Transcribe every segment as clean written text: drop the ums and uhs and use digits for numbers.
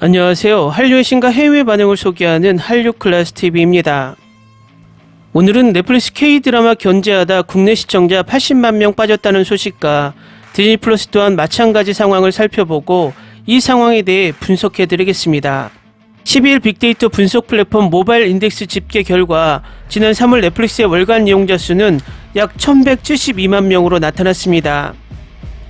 안녕하세요. 한류의 신과 해외 반응을 소개하는 한류클래스TV입니다. 오늘은 넷플릭스 K-드라마 견제하다 국내 시청자 80만 명 빠졌다는 소식과 디즈니 플러스 또한 마찬가지 상황을 살펴보고 이 상황에 대해 분석해드리겠습니다. 12일 빅데이터 분석 플랫폼 모바일 인덱스 집계 결과 지난 3월 넷플릭스의 월간 이용자 수는 약 1172만 명으로 나타났습니다.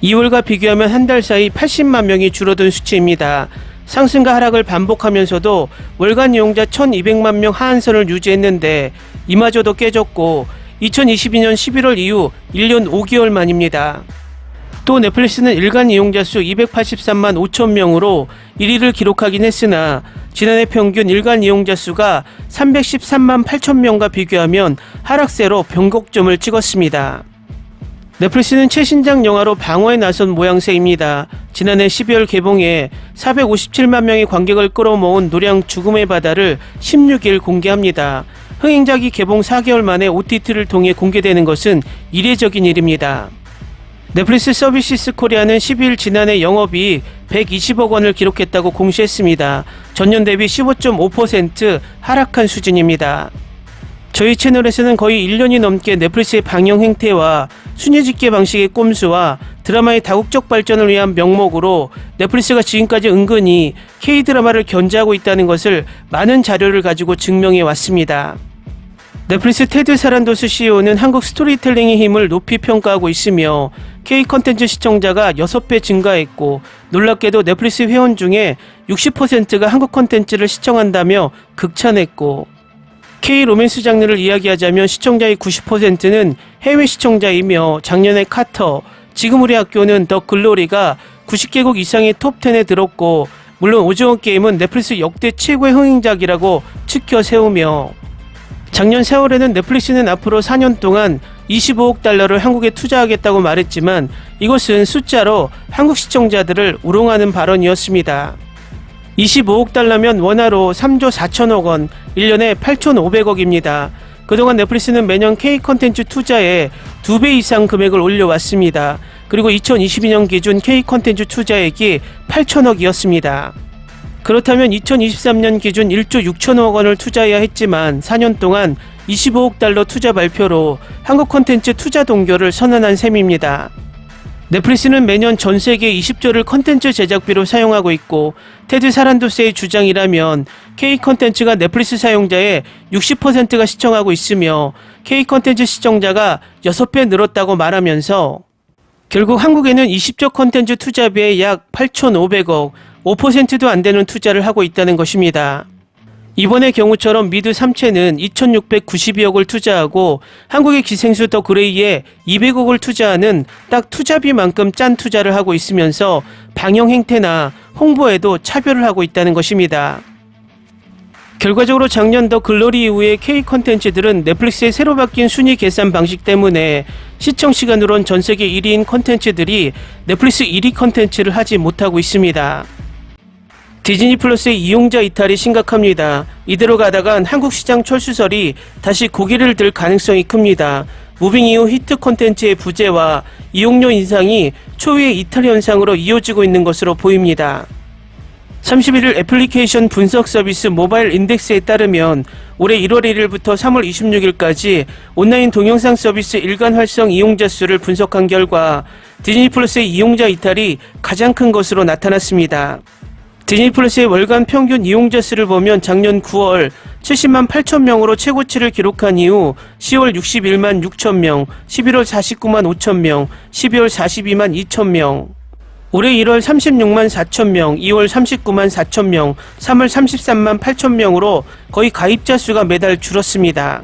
2월과 비교하면 한 달 사이 80만 명이 줄어든 수치입니다. 상승과 하락을 반복하면서도 월간 이용자 1200만 명 하한선을 유지했는데 이마저도 깨졌고 2022년 11월 이후 1년 5개월 만입니다. 또 넷플릭스는 일간 이용자 수 283만 5천 명으로 1위를 기록하긴 했으나 지난해 평균 일간 이용자 수가 313만 8천 명과 비교하면 하락세로 변곡점을 찍었습니다. 넷플릭스는 최신작 영화로 방어에 나선 모양새입니다. 지난해 12월 개봉해 457만 명의 관객을 끌어모은 노량 죽음의 바다를 16일 공개합니다. 흥행작이 개봉 4개월 만에 OTT를 통해 공개되는 것은 이례적인 일입니다. 넷플릭스 서비스 코리아는 12일 지난해 영업이익 120억 원을 기록했다고 공시했습니다. 전년 대비 15.5% 하락한 수준입니다. 저희 채널에서는 거의 1년이 넘게 넷플릭스의 방영 행태와 순위집계 방식의 꼼수와 드라마의 다국적 발전을 위한 명목으로 넷플릭스가 지금까지 은근히 K-드라마를 견제하고 있다는 것을 많은 자료를 가지고 증명해 왔습니다. 넷플릭스 테드 사란도스 CEO는 한국 스토리텔링의 힘을 높이 평가하고 있으며 K-컨텐츠 시청자가 6배 증가했고 놀랍게도 넷플릭스 회원 중에 60%가 한국 컨텐츠를 시청한다며 극찬했고 K-로맨스 장르를 이야기하자면 시청자의 90%는 해외 시청자이며 작년에 카터, 지금 우리 학교는 더 글로리가 90개국 이상의 톱10에 들었고 물론 오징어 게임은 넷플릭스 역대 최고의 흥행작이라고 치켜 세우며 작년 4월에는 넷플릭스는 앞으로 4년 동안 25억 달러를 한국에 투자하겠다고 말했지만 이것은 숫자로 한국 시청자들을 우롱하는 발언이었습니다. 25억 달러면 원화로 3조 4천억 원, 1년에 8,500억입니다. 그동안 넷플릭스는 매년 K-컨텐츠 투자에 2배 이상 금액을 올려왔습니다. 그리고 2022년 기준 K-컨텐츠 투자액이 8천억이었습니다. 그렇다면 2023년 기준 1조 6천억 원을 투자해야 했지만 4년 동안 25억 달러 투자 발표로 한국 콘텐츠 투자 동결을 선언한 셈입니다. 넷플릭스는 매년 전 세계 20조를 컨텐츠 제작비로 사용하고 있고 테드 사란도스의 주장이라면 K-컨텐츠가 넷플릭스 사용자의 60%가 시청하고 있으며 K-컨텐츠 시청자가 6배 늘었다고 말하면서 결국 한국에는 20조 컨텐츠 투자비에 약 8,500억, 5%도 안 되는 투자를 하고 있다는 것입니다. 이번의 경우처럼 미드 3채는 2,692억을 투자하고 한국의 기생수 더 그레이에 200억을 투자하는 딱 투자비만큼 짠 투자를 하고 있으면서 방영 행태나 홍보에도 차별을 하고 있다는 것입니다. 결과적으로 작년 더 글로리 이후의 K-컨텐츠들은 넷플릭스의 새로 바뀐 순위 계산 방식 때문에 시청 시간으론 전 세계 1위인 컨텐츠들이 넷플릭스 1위 컨텐츠를 하지 못하고 있습니다. 디즈니 플러스의 이용자 이탈이 심각합니다. 이대로 가다간 한국 시장 철수설이 다시 고개를 들 가능성이 큽니다. 무빙 이후 히트 콘텐츠의 부재와 이용료 인상이 초유의 이탈 현상으로 이어지고 있는 것으로 보입니다. 31일 애플리케이션 분석 서비스 모바일 인덱스에 따르면 올해 1월 1일부터 3월 26일까지 온라인 동영상 서비스 일간 활성 이용자 수를 분석한 결과 디즈니 플러스의 이용자 이탈이 가장 큰 것으로 나타났습니다. 디즈니 플러스의 월간 평균 이용자 수를 보면 작년 9월 70만 8천 명으로 최고치를 기록한 이후 10월 61만 6천 명, 11월 49만 5천 명, 12월 42만 2천 명, 올해 1월 36만 4천 명, 2월 39만 4천 명, 3월 33만 8천 명으로 거의 가입자 수가 매달 줄었습니다.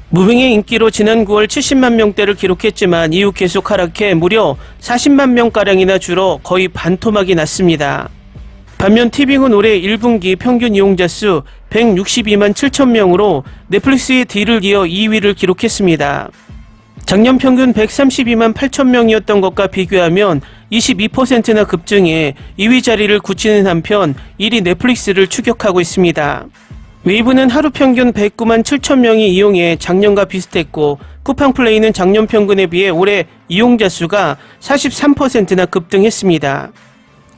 무빙의 인기로 지난 9월 70만 명대를 기록했지만 이후 계속 하락해 무려 40만 명가량이나 줄어 거의 반토막이 났습니다. 반면 티빙은 올해 1분기 평균 이용자 수 162만 7천 명으로 넷플릭스의 뒤를 이어 2위를 기록했습니다. 작년 평균 132만 8천 명이었던 것과 비교하면 22%나 급증해 2위 자리를 굳히는 한편 1위 넷플릭스를 추격하고 있습니다. 웨이브는 하루 평균 109만 7천 명이 이용해 작년과 비슷했고 쿠팡플레이는 작년 평균에 비해 올해 이용자 수가 43%나 급등했습니다.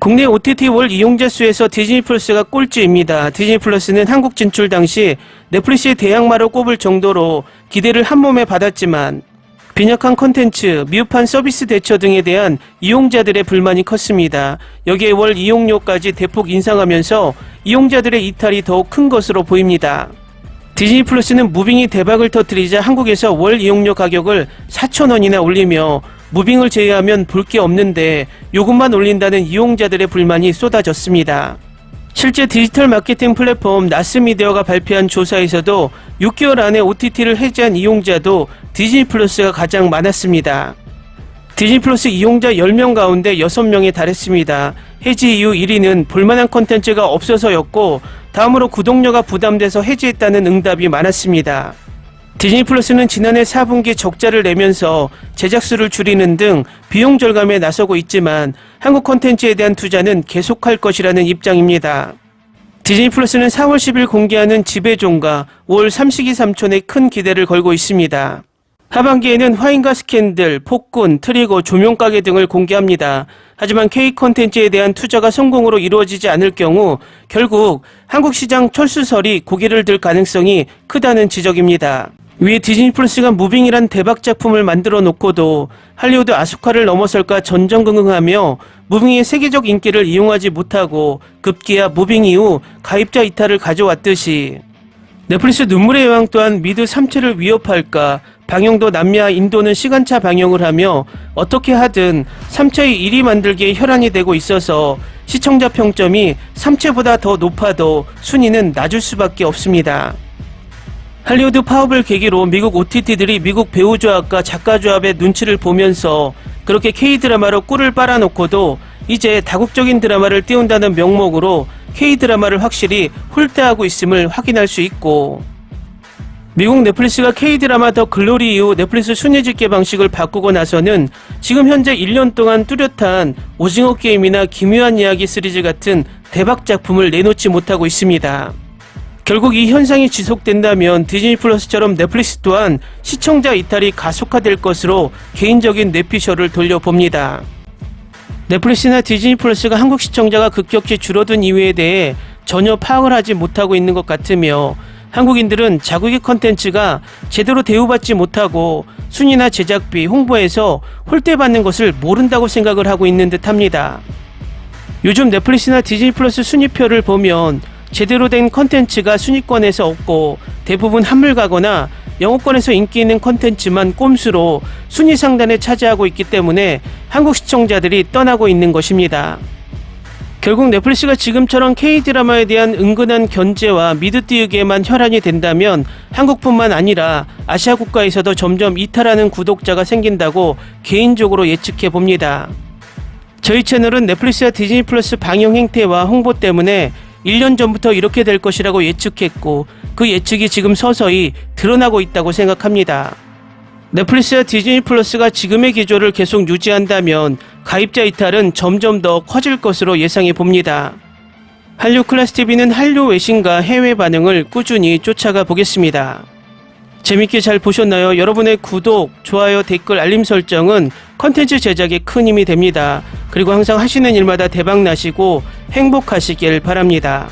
국내 OTT 월 이용자 수에서 디즈니 플러스가 꼴찌입니다. 디즈니 플러스는 한국 진출 당시 넷플릭스의 대항마로 꼽을 정도로 기대를 한몸에 받았지만 빈약한 콘텐츠, 미흡한 서비스 대처 등에 대한 이용자들의 불만이 컸습니다. 여기에 월 이용료까지 대폭 인상하면서 이용자들의 이탈이 더욱 큰 것으로 보입니다. 디즈니 플러스는 무빙이 대박을 터뜨리자 한국에서 월 이용료 가격을 4,000원이나 올리며 무빙을 제외하면 볼 게 없는데 요금만 올린다는 이용자들의 불만이 쏟아졌습니다. 실제 디지털 마케팅 플랫폼 나스미디어가 발표한 조사에서도 6개월 안에 OTT를 해지한 이용자도 디즈니 플러스가 가장 많았습니다. 디즈니 플러스 이용자 10명 가운데 6명에 달했습니다. 해지 이후 1위는 볼만한 콘텐츠가 없어서였고 다음으로 구독료가 부담돼서 해지했다는 응답이 많았습니다. 디즈니 플러스는 지난해 4분기 적자를 내면서 제작수를 줄이는 등 비용 절감에 나서고 있지만 한국 콘텐츠에 대한 투자는 계속할 것이라는 입장입니다. 디즈니 플러스는 4월 10일 공개하는 지배종과 5월 삼식이 삼촌에 큰 기대를 걸고 있습니다. 하반기에는 화인과 스캔들, 폭군, 트리거, 조명가게 등을 공개합니다. 하지만 K 콘텐츠에 대한 투자가 성공으로 이루어지지 않을 경우 결국 한국 시장 철수설이 고개를 들 가능성이 크다는 지적입니다. 위에 디즈니 플러스가 무빙이란 대박 작품을 만들어 놓고도 할리우드 아수카를 넘어설까 전전긍긍하며 무빙의 세계적 인기를 이용하지 못하고 급기야 무빙 이후 가입자 이탈을 가져왔듯이 넷플릭스 눈물의 여왕 또한 미드 3채를 위협할까 방영도 남미와 인도는 시간차 방영을 하며 어떻게 하든 3채의 1위 만들기에 혈안이 되고 있어서 시청자 평점이 3채보다 더 높아도 순위는 낮을 수밖에 없습니다. 할리우드 파업을 계기로 미국 OTT들이 미국 배우조합과 작가조합의 눈치를 보면서 그렇게 K드라마로 꿀을 빨아놓고도 이제 다국적인 드라마를 띄운다는 명목으로 K드라마를 확실히 홀대하고 있음을 확인할 수 있고 미국 넷플릭스가 K드라마 더 글로리 이후 넷플릭스 순위 집계 방식을 바꾸고 나서는 지금 현재 1년 동안 뚜렷한 오징어 게임이나 기묘한 이야기 시리즈 같은 대박 작품을 내놓지 못하고 있습니다. 결국 이 현상이 지속된다면 디즈니 플러스처럼 넷플릭스 또한 시청자 이탈이 가속화될 것으로 개인적인 뇌피셜을 돌려봅니다. 넷플릭스나 디즈니 플러스가 한국 시청자가 급격히 줄어든 이유에 대해 전혀 파악을 하지 못하고 있는 것 같으며 한국인들은 자국의 컨텐츠가 제대로 대우받지 못하고 순위나 제작비, 홍보에서 홀대받는 것을 모른다고 생각을 하고 있는 듯합니다. 요즘 넷플릭스나 디즈니 플러스 순위표를 보면 제대로 된 컨텐츠가 순위권에서 없고 대부분 한물가거나 영어권에서 인기 있는 컨텐츠만 꼼수로 순위 상단에 차지하고 있기 때문에 한국 시청자들이 떠나고 있는 것입니다. 결국 넷플릭스가 지금처럼 K드라마에 대한 은근한 견제와 미드 띄우기에만 혈안이 된다면 한국뿐만 아니라 아시아 국가에서도 점점 이탈하는 구독자가 생긴다고 개인적으로 예측해 봅니다. 저희 채널은 넷플릭스와 디즈니 플러스 방영 행태와 홍보 때문에 1년 전부터 이렇게 될 것이라고 예측했고 그 예측이 지금 서서히 드러나고 있다고 생각합니다. 넷플릭스와 디즈니 플러스가 지금의 기조를 계속 유지한다면 가입자 이탈은 점점 더 커질 것으로 예상해 봅니다. 한류 클래스TV는 한류 외신과 해외 반응을 꾸준히 쫓아가 보겠습니다. 재밌게 잘 보셨나요? 여러분의 구독, 좋아요, 댓글, 알림 설정은 컨텐츠 제작에 큰 힘이 됩니다. 그리고 항상 하시는 일마다 대박 나시고 행복하시길 바랍니다.